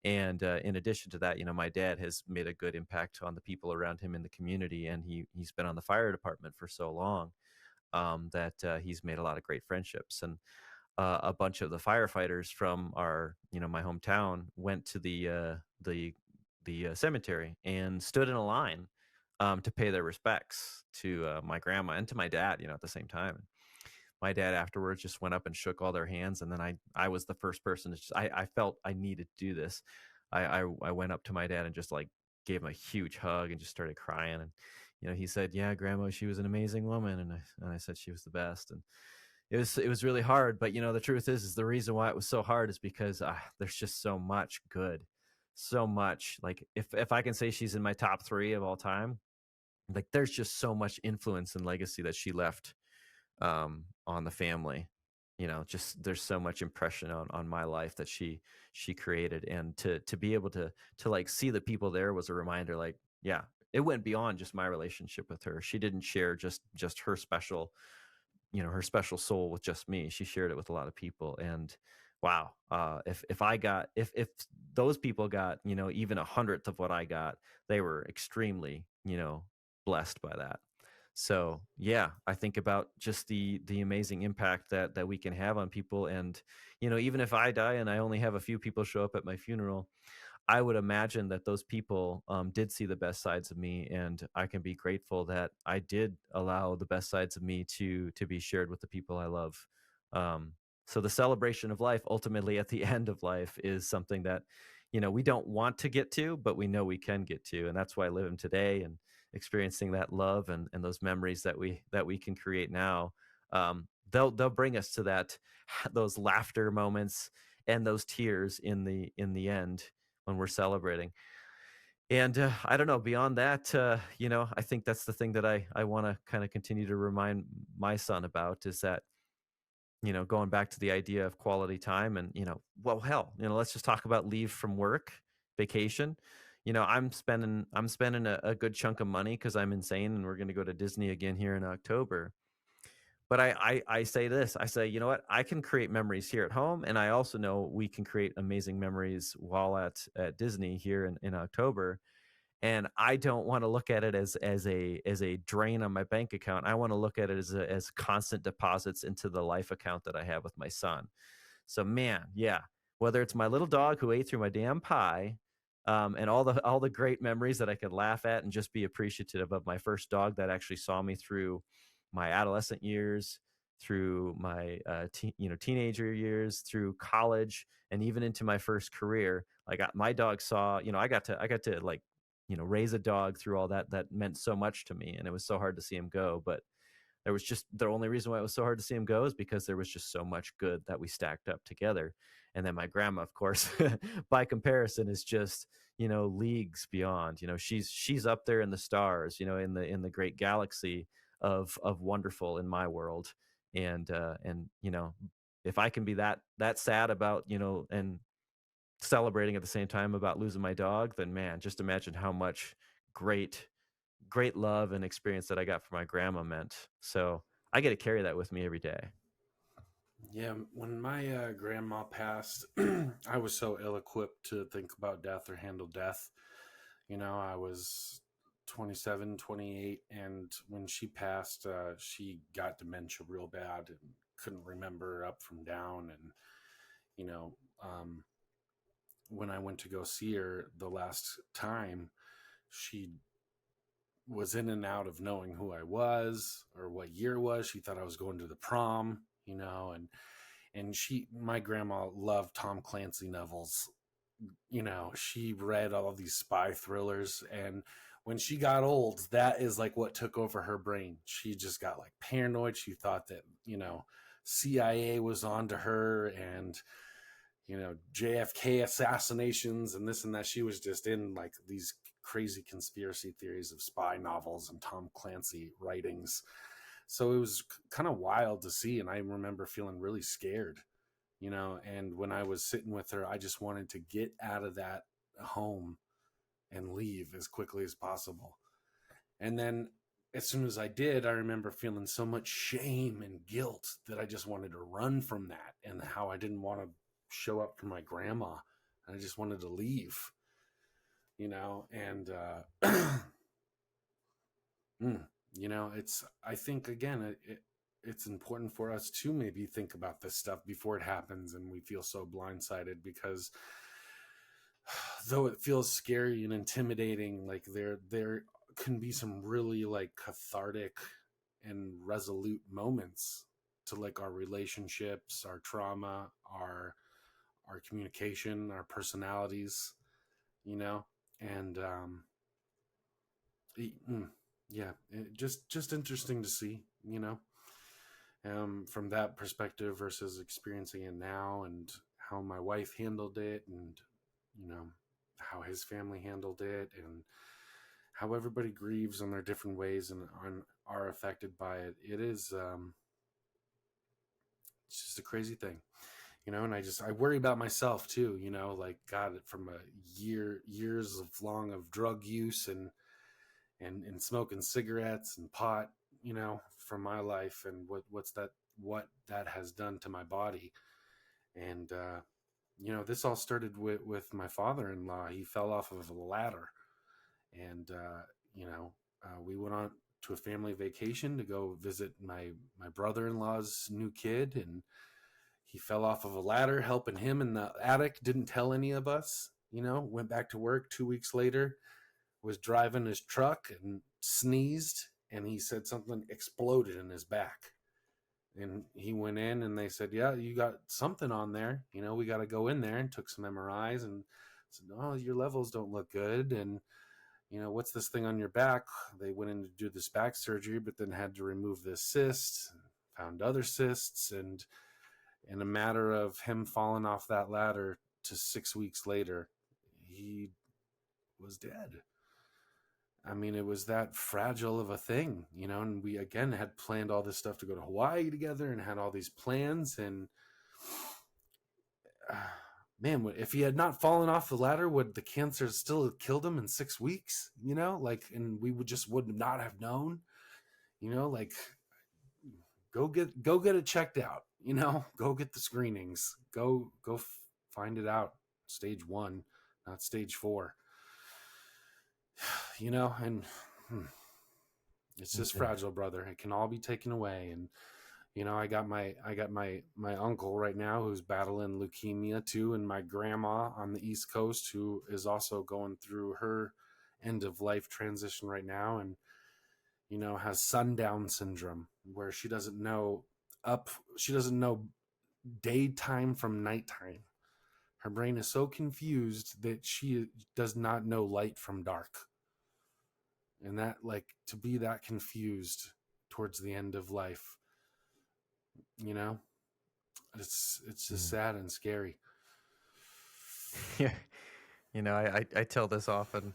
And in addition to that, my dad has made a good impact on the people around him in the community, and he's been on the fire department for so long, that he's made a lot of great friendships. And a bunch of the firefighters from my hometown went to the cemetery and stood in a line, to pay their respects to my grandma and to my dad, at the same time. My dad afterwards just went up and shook all their hands, and then I was the first person to I felt I needed to do this. I went up to my dad and just like gave him a huge hug and just started crying. And he said, "Yeah, grandma, she was an amazing woman," and I said she was the best. And it was really hard, but the truth is the reason why it was so hard is because there's just so much good, so much. Like if I can say she's in my top 3 of all time, like there's just so much influence and legacy that she left, on the family. Just there's so much impression on my life that she created. And to be able to like see the people there was a reminder, like, yeah, it went beyond just my relationship with her. She didn't share just her special soul with just me. She shared it with a lot of people. And wow, if those people got, even 100th of what I got, they were extremely, blessed by that. So yeah, I think about just the amazing impact that we can have on people. And even if I die and I only have a few people show up at my funeral, I would imagine that those people did see the best sides of me, and I can be grateful that I did allow the best sides of me to be shared with the people I love. Um, so the celebration of life, ultimately at the end of life, is something that we don't want to get to, but we know we can get to, and that's why living today and experiencing that love and those memories that we can create now, they'll bring us to that those laughter moments and those tears in the end when we're celebrating. And I don't know, beyond that, I think that's the thing that I want to kind of continue to remind my son about, is that, going back to the idea of quality time. And, well, hell, let's just talk about leave from work, vacation. I'm spending a good chunk of money because I'm insane, and we're going to go to Disney again here in October. But I say this, I say, you know what? I can create memories here at home, and I also know we can create amazing memories while at Disney here in October. And I don't want to look at it as a drain on my bank account. I want to look at it as constant deposits into the life account that I have with my son. So man, yeah, whether it's my little dog who ate through my damn pie, and all the great memories that I could laugh at and just be appreciative of my first dog that actually saw me through my adolescent years, through my teenager years, through college, and even into my first career. Like my dog saw, I got to like raise a dog through all that meant so much to me, and it was so hard to see him go. But there was just the only reason why it was so hard to see him go is because there was just so much good that we stacked up together. And then my grandma, of course, by comparison, is just leagues beyond. She's up there in the stars, in the great galaxy of wonderful in my world. And if I can be that sad about and celebrating at the same time about losing my dog, then man, just imagine how much great great love and experience that I got from my grandma meant. So I get to carry that with me every day. Yeah, when my grandma passed, I was so ill equipped to think about death or handle death. I was 27, 28, and when she passed, she got dementia real bad and couldn't remember up from down. And, you know, um, when I went to go see her the last time, she was in and out of knowing who I was or what year it was. She thought I was going to the prom, and my grandma loved Tom Clancy novels. She read all these spy thrillers, and when she got old, that is like what took over her brain. She just got like paranoid. She thought that, CIA was onto her, and JFK assassinations and this and that. She was just in like these crazy conspiracy theories of spy novels and Tom Clancy writings. So it was kind of wild to see, and I remember feeling really scared, and when I was sitting with her, I just wanted to get out of that home and leave as quickly as possible. And then as soon as I did, I remember feeling so much shame and guilt that I just wanted to run from that, and how I didn't want to show up for my grandma. I just wanted to leave, and it's, I think, again, it's important for us to maybe think about this stuff before it happens and we feel so blindsided, because though it feels scary and intimidating, like there can be some really like cathartic and resolute moments to like our relationships, our trauma, our communication, our personalities, you know, and yeah, just interesting to see, from that perspective versus experiencing it now, and how my wife handled it, and how his family handled it, and how everybody grieves in their different ways and are affected by it. It's just a crazy thing, and I worry about myself too, like, God, from years of long of drug use and smoking cigarettes and pot, from my life, and what that has done to my body. And this all started with my father-in-law. He fell off of a ladder, and we went on to a family vacation to go visit my brother-in-law's new kid, and he fell off of a ladder helping him in the attic, didn't tell any of us, Went back to work 2 weeks later, was driving his truck and sneezed, and he said something exploded in his back. And he went in and they said, "Yeah, you got something on there. We got to go in there," and took some MRIs and said, "Oh, your levels don't look good." And, "What's this thing on your back?" They went in to do this back surgery, but then had to remove this cyst, found other cysts. And in a matter of him falling off that ladder to 6 weeks later, he was dead. I mean, it was that fragile of a thing, and we again had planned all this stuff to go to Hawaii together and had all these plans. And uh, man, if he had not fallen off the ladder, would the cancer still have killed him in 6 weeks? And we would not have known, like, go get it checked out, go get the screenings, go find it out. Stage 1, not stage 4. And it's just Okay. fragile, brother. It can all be taken away. And I got my uncle right now who's battling leukemia too, and my grandma on the East Coast who is also going through her end of life transition right now, and has sundown syndrome, where she doesn't know daytime from nighttime. Her brain is so confused that she does not know light from dark. And that, like, to be that confused towards the end of life, you know it's just Mm. sad and scary. Yeah. I tell this often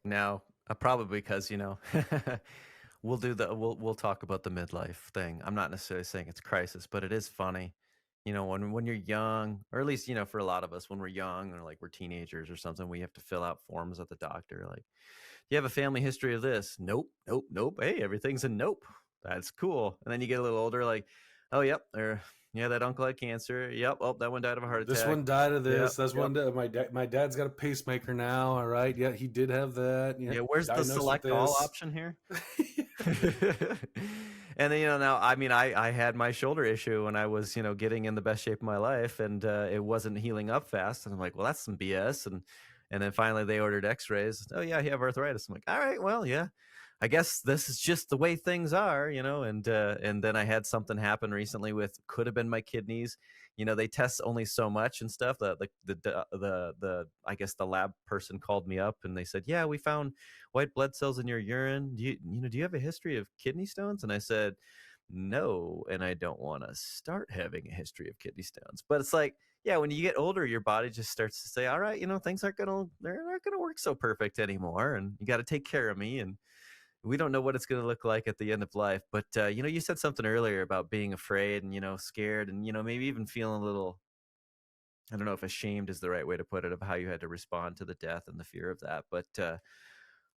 now, probably because, we'll talk about the midlife thing. I'm not necessarily saying it's crisis, but it is funny. When you're young, or at least, for a lot of us, when we're young or like we're teenagers or something, we have to fill out forms at the doctor. Like, you have a family history of this? Nope, nope, nope. Hey, everything's a nope. That's cool. And then you get a little older, like, oh, yep, or yeah, that uncle had cancer. Yep, oh, that one died of a heart This attack. one died of Yep, this. That's yep. one my dad's got a pacemaker now. All right, yeah, he did have that. Yeah, Yeah, where's the diagnosed with select all this. option here? And then, now, I mean, I had my shoulder issue when I was, getting in the best shape of my life, and it wasn't healing up fast. And I'm like, well, that's some BS. And then finally they ordered x-rays. Oh yeah, you have arthritis. I'm like, all right, well, yeah, I guess this is just the way things are, and then I had something happen recently with, could have been my kidneys. They test only so much and stuff. The I guess the lab person called me up and they said, yeah, we found white blood cells in your urine. Do you have a history of kidney stones? And I said, no, and I don't want to start having a history of kidney stones. But it's like, yeah, when you get older, your body just starts to say, all right, things they're not gonna work so perfect anymore, and you got to take care of me. And we don't know what it's going to look like at the end of life. But you said something earlier about being afraid and, scared, and, maybe even feeling a little, I don't know if ashamed is the right way to put it, of how you had to respond to the death and the fear of that. But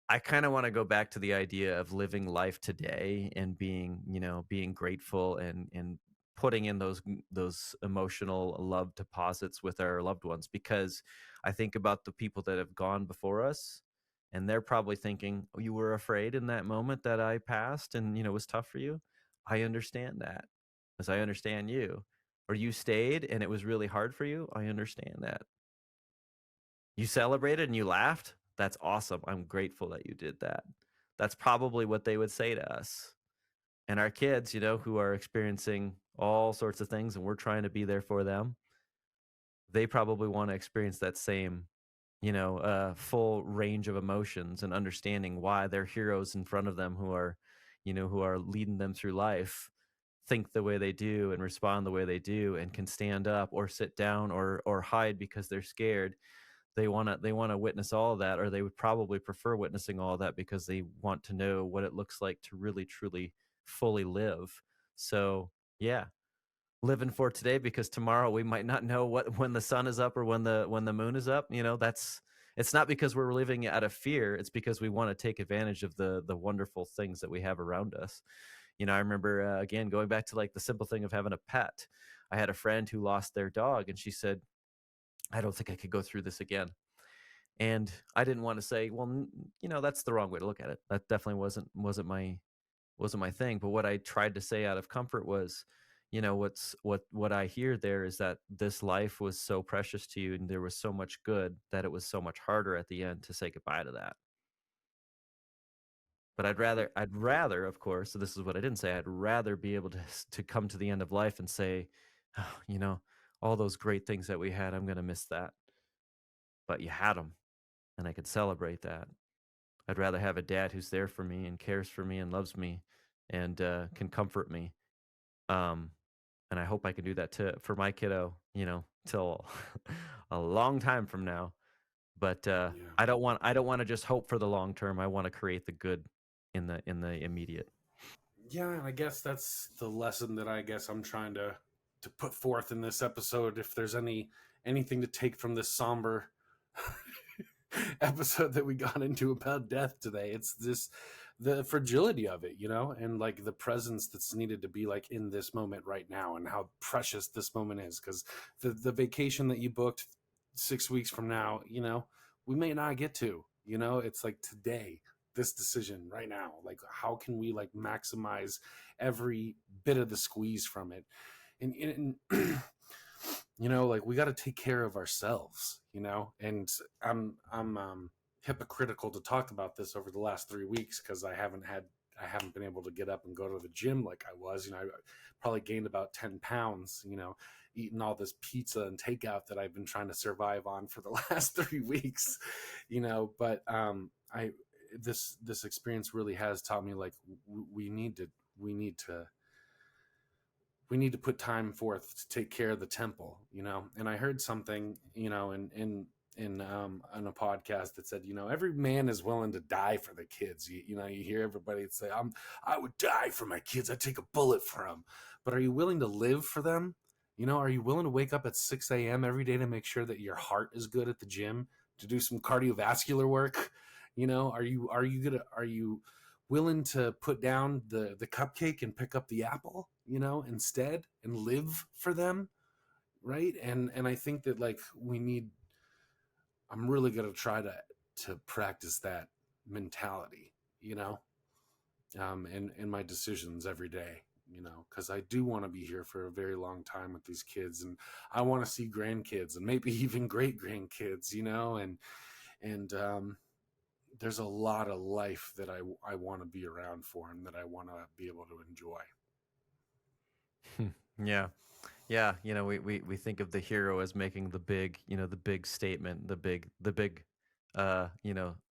I kind of want to go back to the idea of living life today and being grateful, and putting in those emotional love deposits with our loved ones, because I think about the people that have gone before us, and they're probably thinking, oh, you were afraid in that moment that I passed, and it was tough for you. I understand that, as I understand you. Or you stayed and it was really hard for you. I understand that. You celebrated and you laughed. That's awesome. I'm grateful that you did that. That's probably what they would say to us. And our kids, who are experiencing all sorts of things and we're trying to be there for them, they probably want to experience that same, full range of emotions, and understanding why their heroes in front of them, who are leading them through life, think the way they do and respond the way they do, and can stand up or sit down or hide because they're scared. They want to witness all of that, or they would probably prefer witnessing all of that because they want to know what it looks like to really truly fully live. So yeah, living for today, because tomorrow we might not know when the sun is up or when the moon is up. That's, it's not because we're living out of fear, it's because we want to take advantage of the wonderful things that we have around us. I remember, again, going back to like the simple thing of having a pet. I had a friend who lost their dog, and she said, I don't think I could go through this again. And I didn't want to say, well, that's the wrong way to look at it. That definitely wasn't my thing. But what I tried to say out of comfort was, what I hear there is that this life was so precious to you and there was so much good that it was so much harder at the end to say goodbye to that. But I'd rather, of course, so this is what I didn't say, I'd rather be able to come to the end of life and say, "Oh, all those great things that we had, I'm gonna miss that. But you had them, and I could celebrate that." I'd rather have a dad who's there for me and cares for me and loves me and can comfort me. Um, and I hope I can do that for my kiddo, till a long time from now. But Yeah. I don't want to just hope for the long term. I want to create the good in the immediate. Yeah, and I guess that's the lesson that I guess I'm trying to put forth in this episode. If there's anything to take from this somber episode that we got into about death today, it's this the fragility of it, and like the presence that's needed to be like in this moment right now, and how precious this moment is. Because the vacation that you booked 6 weeks from now, we may not get to. It's like today, this decision right now. Like, how can we like maximize every bit of the squeeze from it? And like we got to take care of ourselves, and I'm hypocritical to talk about this over the last 3 weeks because I haven't been able to get up and go to the gym like I was. I probably gained about 10 pounds, eating all this pizza and takeout that I've been trying to survive on for the last 3 weeks. But I this experience really has taught me, like, we need to we need to we need to put time forth to take care of the temple, And I heard something, in a podcast that said, every man is willing to die for the kids. You hear everybody say, I would die for my kids. I'd take a bullet for them. But are you willing to live for them? Are you willing to wake up at 6 a.m. every day to make sure that your heart is good at the gym, to do some cardiovascular work? Are you willing to put down the cupcake and pick up the apple, instead, and live for them, right? And I think that, like, I'm really going to try to practice that mentality, in my decisions every day, because I do want to be here for a very long time with these kids, and I want to see grandkids and maybe even great grandkids, and there's a lot of life that I want to be around for, and that I want to be able to enjoy. Yeah. Yeah, we think of the hero as making the big statement, the big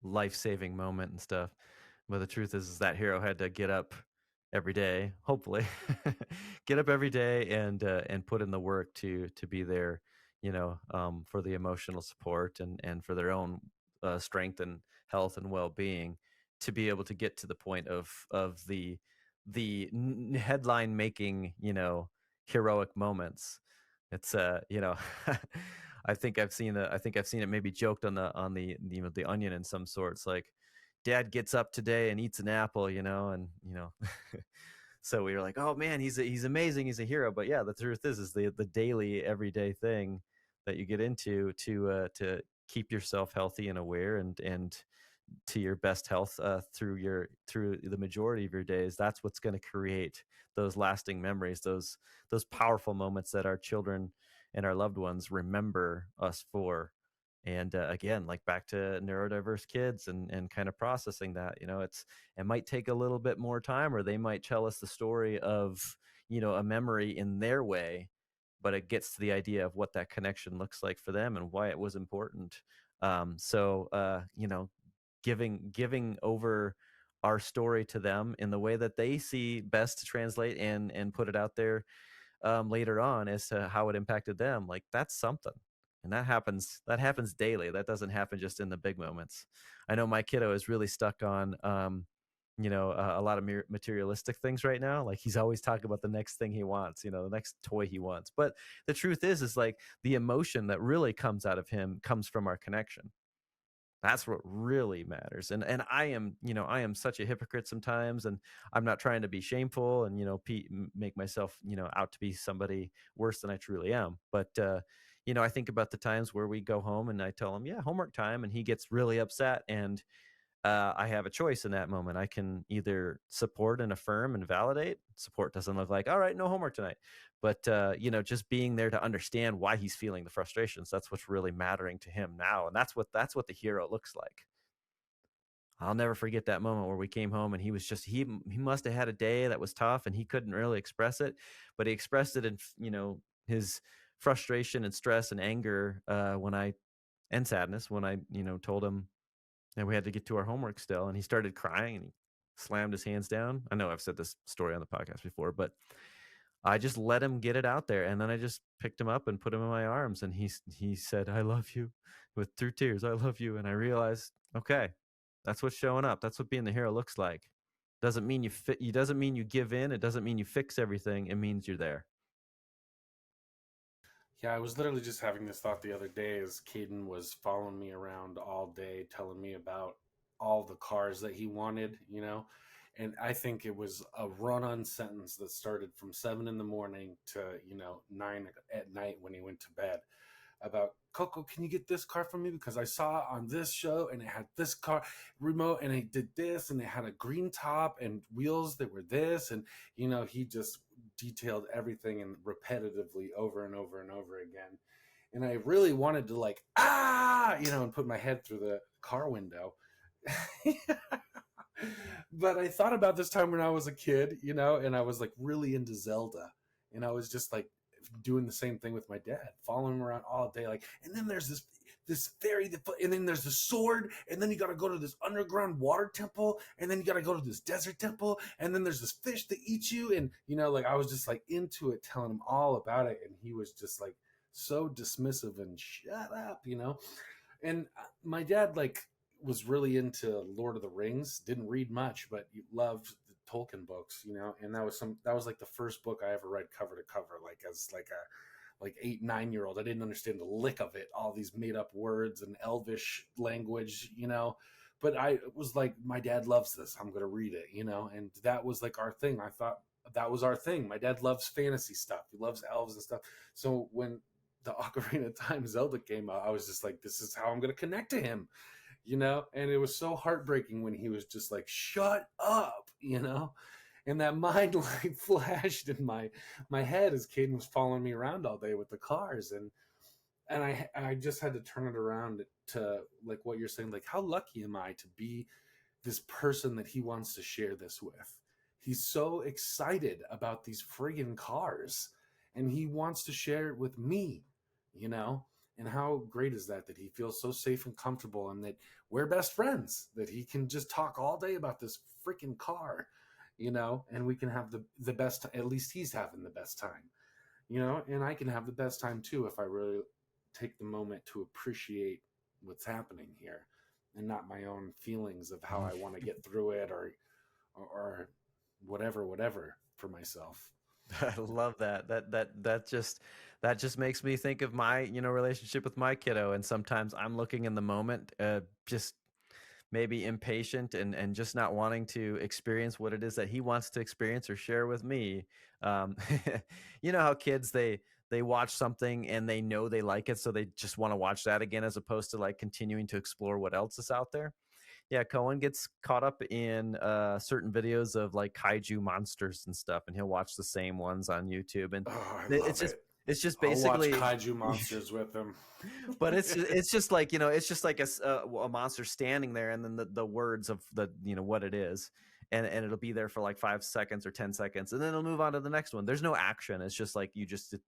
life-saving moment and stuff. But the truth is that hero had to get up every day, hopefully. Get up every day and put in the work to be there, for the emotional support and for their own strength and health and well-being, to be able to get to the point of the headline making, heroic moments. It's I think I've seen it maybe joked on the Onion in some sorts, like, dad gets up today and eats an apple, and so we were like, oh man, he's amazing, he's a hero. But yeah, the truth is the daily everyday thing that you get into to keep yourself healthy and aware and to your best health through the majority of your days. That's what's going to create those lasting memories, those powerful moments that our children and our loved ones remember us for. And again, like, back to neurodiverse kids and kind of processing that, it might take a little bit more time, or they might tell us the story of a memory in their way, but it gets to the idea of what that connection looks like for them and why it was important. So giving over our story to them in the way that they see best to translate and put it out there later on as to how it impacted them, like, that's something. And that happens daily. That doesn't happen just in the big moments. I know my kiddo is really stuck on a lot of materialistic things right now. Like, he's always talking about the next thing he wants, the next toy he wants. But the truth is like, the emotion that really comes out of him comes from our connection. That's what really matters. And I am such a hypocrite sometimes, and I'm not trying to be shameful and make myself out to be somebody worse than I truly am. But I think about the times where we go home and I tell him, yeah, homework time, and he gets really upset. And I have a choice in that moment. I can either support and affirm and validate. Support doesn't look like, all right, no homework tonight. But, just being there to understand why he's feeling the frustrations. That's what's really mattering to him now. And that's what the hero looks like. I'll never forget that moment where we came home and he was just he must have had a day that was tough and he couldn't really express it, but he expressed it in his frustration and stress and anger when I and sadness when I told him that we had to get to our homework still, and he started crying and he slammed his hands down. I know I've said this story on the podcast before, but I just let him get it out there, and then I just picked him up and put him in my arms, and he said, "I love you," with through tears. "I love you," and I realized, okay, that's what's showing up. That's what being the hero looks like. Doesn't mean you fit. You doesn't mean you give in. It doesn't mean you fix everything. It means you're there. Yeah, I was literally just having this thought the other day as Caden was following me around all day, telling me about all the cars that he wanted, you know. And I think it was a run on sentence that started from 7 in the morning to, 9 at night when he went to bed about Coco, can you get this car for me? Because I saw it on this show and it had this car remote and it did this and it had a green top and wheels that were this. And, he just detailed everything and repetitively over and over and over again. And I really wanted to and put my head through the car window. But I thought about this time when I was a kid, and I was like really into Zelda. And I was just like doing the same thing with my dad, following him around all day. Like, and then there's this fairy and then there's the sword, and then you got to go to this underground water temple, and then you got to go to this desert temple, and then there's this fish that eats you, and like I was just like into it, telling him all about it, and he was just like so dismissive and shut up, And my dad like was really into Lord of the Rings. Didn't read much, but he loved the Tolkien books, And that was like the first book I ever read cover to cover, like as like a 8, 9 year old. I didn't understand the lick of it, all these made up words and elvish language, But I was like, my dad loves this. I'm gonna read it, And that was like our thing. I thought that was our thing. My dad loves fantasy stuff. He loves elves and stuff. So when the Ocarina of Time Zelda came out, I was just like, this is how I'm going to connect to him, And it was so heartbreaking when he was just like, shut up, And that mind like flashed in my head as Caden was following me around all day with the cars, and I just had to turn it around to like what you're saying, like how lucky am I to be this person that he wants to share this with. He's so excited about these friggin' cars and he wants to share it with me, you know? And how great is that he feels so safe and comfortable and that we're best friends, that he can just talk all day about this freaking car, and we can have the best, at least he's having the best time, and I can have the best time too if I really take the moment to appreciate what's happening here and not my own feelings of how I want to get through it or whatever for myself. I love that. That just makes me think of my relationship with my kiddo. And sometimes I'm looking in the moment, just maybe impatient and just not wanting to experience what it is that he wants to experience or share with me. Um, you know how kids they watch something and they know they like it, so they just want to watch that again as opposed to like continuing to explore what else is out there. Yeah, Cohen gets caught up in certain videos of like kaiju monsters and stuff, and he'll watch the same ones on YouTube. And Oh, I it's love just it. it's just I'll watch basically, kaiju monsters with them. but it's just like it's just like a monster standing there, and then the words of the what it is, and it'll be there for like 5 seconds or 10 seconds, and then it'll move on to the next one. There's no action. It's just like you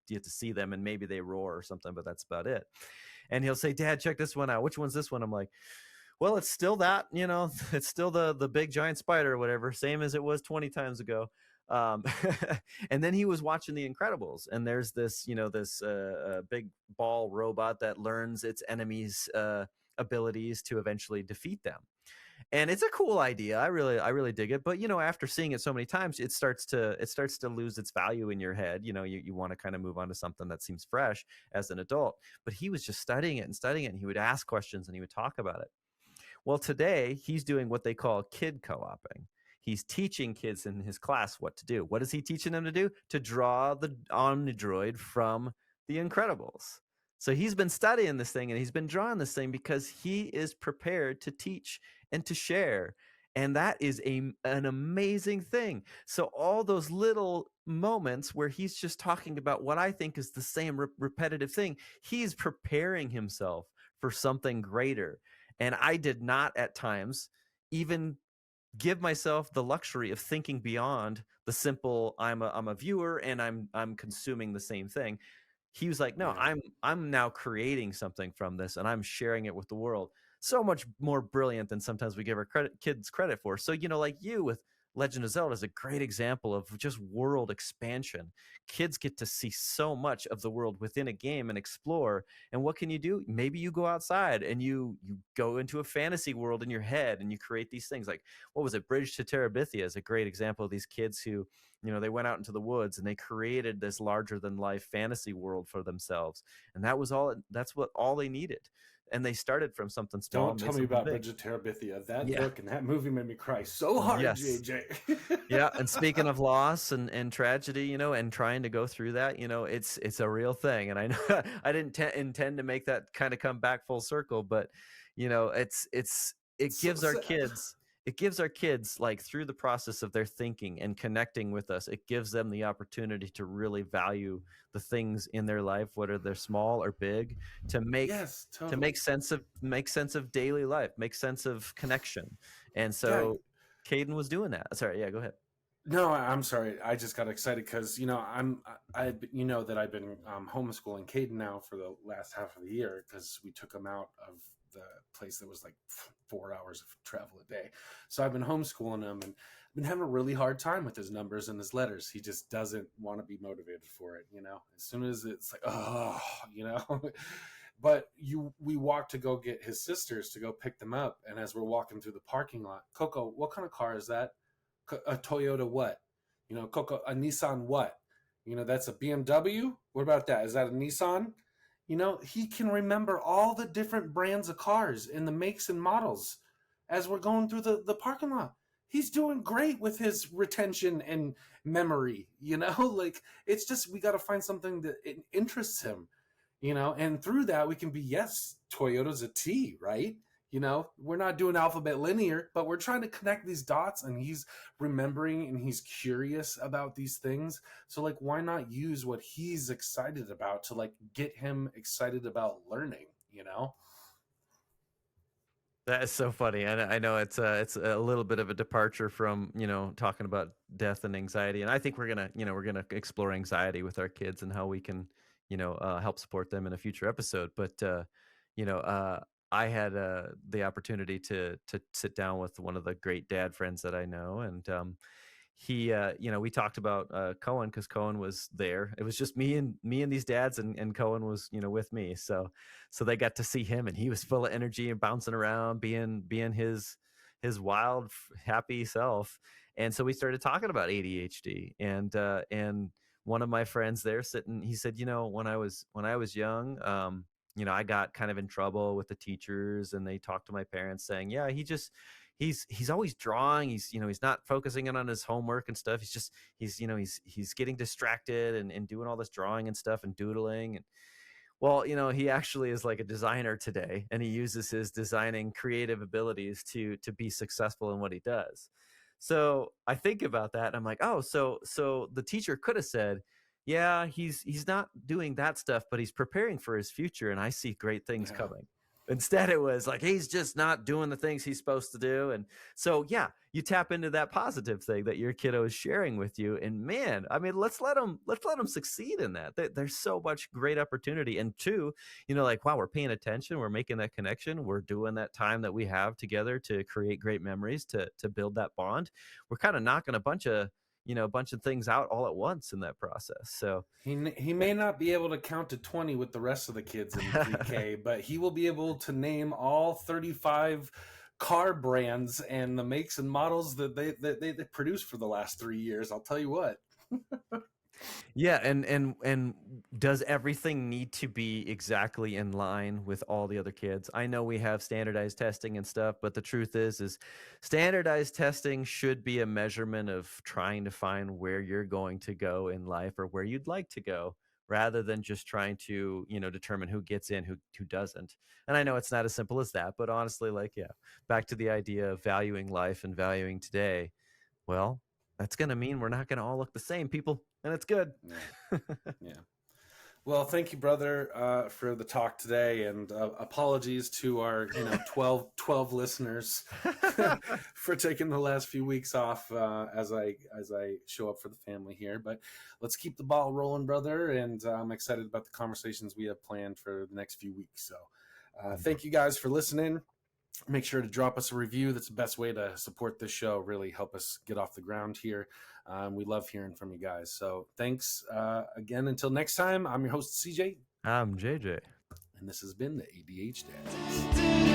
get to see them, and maybe they roar or something, but that's about it. And he'll say, "Dad, check this one out. Which one's this one?" I'm like, well, it's still that, it's still the big giant spider or whatever, same as it was 20 times ago. Um, and then he was watching The Incredibles, and there's this, this big ball robot that learns its enemies' abilities to eventually defeat them. And it's a cool idea. I really dig it. But after seeing it so many times, it starts to lose its value in your head. You want to kind of move on to something that seems fresh as an adult. But he was just studying it and studying it, and he would ask questions and he would talk about it. Well, today he's doing what they call kid co-oping. He's teaching kids in his class what to do. What is he teaching them to do? To draw the Omnidroid from The Incredibles. So he's been studying this thing and he's been drawing this thing because he is prepared to teach and to share. And that is an amazing thing. So all those little moments where he's just talking about what I think is the same repetitive thing, he's preparing himself for something greater. And I did not at times even give myself the luxury of thinking beyond the simple I'm a viewer and I'm consuming the same thing. He was like, "No, Yeah. I'm now creating something from this and I'm sharing it with the world." So much more brilliant than sometimes we give our kids credit for. So, like you with Legend of Zelda is a great example of just world expansion. Kids get to see so much of the world within a game and explore. And what can you do? Maybe you go outside and you go into a fantasy world in your head and you create these things. Like, what was it? Bridge to Terabithia is a great example of these kids who, they went out into the woods and they created this larger than life fantasy world for themselves. And that's what all they needed. And they started from something small Don't and tell made me something about big. Bridget Terabithia. That Yeah. book and that movie made me cry so hard, Yes. JJ. Yeah, and speaking of loss and tragedy, and trying to go through that, it's a real thing. And I know I didn't intend to make that kind of come back full circle, but it So gives our sad. kids like through the process of their thinking and connecting with us, it gives them the opportunity to really value the things in their life, whether they're small or big, to make Yes, totally. make sense of daily life, make sense of connection. And Yeah. so Caden was doing that. Sorry, yeah, go ahead. No, I'm sorry. I just got excited because that I've been homeschooling Caden now for the last half of the year because we took him out of the place that was like 4 hours of travel a day. So I've been homeschooling him and I've been having a really hard time with his numbers and his letters. He just doesn't want to be motivated for it. As soon as it's like, oh, you know. But we walked to go get his sisters to go pick them up, and as we're walking through the parking lot, Coco, what kind of car is that? A Toyota what? Coco, a Nissan what? That's a BMW. What about that? Is that a Nissan? He can remember all the different brands of cars and the makes and models as we're going through the parking lot. He's doing great with his retention and memory, like it's just we got to find something that interests him, and through that we can be, yes, Toyota's a T, right? We're not doing alphabet linear, but we're trying to connect these dots, and he's remembering and he's curious about these things. So like, why not use what he's excited about to like get him excited about learning? That is so funny. I know it's a little bit of a departure from talking about death and anxiety, and I think we're gonna explore anxiety with our kids and how we can help support them in a future episode. But you know I had the opportunity to sit down with one of the great dad friends that I know, and he we talked about Cohen because Cohen was there. It was just me and these dads, and Cohen was with me. So they got to see him, and he was full of energy and bouncing around, being his wild happy self. And so we started talking about ADHD, and one of my friends there sitting, he said, when I was young, I got kind of in trouble with the teachers, and they talked to my parents saying, yeah, he's always drawing. He's not focusing in on his homework and stuff. He's getting distracted and doing all this drawing and stuff and doodling. And well, he actually is like a designer today, and he uses his designing creative abilities to be successful in what he does. So I think about that and I'm like, oh, so the teacher could have said, yeah, he's not doing that stuff, but he's preparing for his future, and I see great things Yeah. coming. Instead, it was like he's just not doing the things he's supposed to do. And so, yeah, you tap into that positive thing that your kiddo is sharing with you. And man, I mean, let's let them succeed in that. There's so much great opportunity. And two, like, wow, we're paying attention, we're making that connection, we're doing that time that we have together to create great memories, to build that bond. We're kind of knocking a bunch of things out all at once in that process. So He may not be able to count to 20 with the rest of the kids in pre-K, but he will be able to name all 35 car brands and the makes and models that they produced for the last 3 years. I'll tell you what. yeah, and does everything need to be exactly in line with all the other kids? I know we have standardized testing and stuff, but the truth is standardized testing should be a measurement of trying to find where you're going to go in life or where you'd like to go, rather than just trying to, determine who gets in, who doesn't. And I know it's not as simple as that, but honestly, like, yeah, back to the idea of valuing life and valuing today. Well, that's going to mean we're not going to all look the same, people, and it's good. Yeah. Yeah. Well, thank you, brother, for the talk today, and apologies to our 12 listeners for taking the last few weeks off as I show up for the family here. But let's keep the ball rolling, brother, and I'm excited about the conversations we have planned for the next few weeks. So thank you guys for listening. Make sure to drop us a review. That's the best way to support this show, really help us get off the ground here. We love hearing from you guys. So thanks again. Until next time, I'm your host, CJ. I'm JJ. And this has been the ADHDads.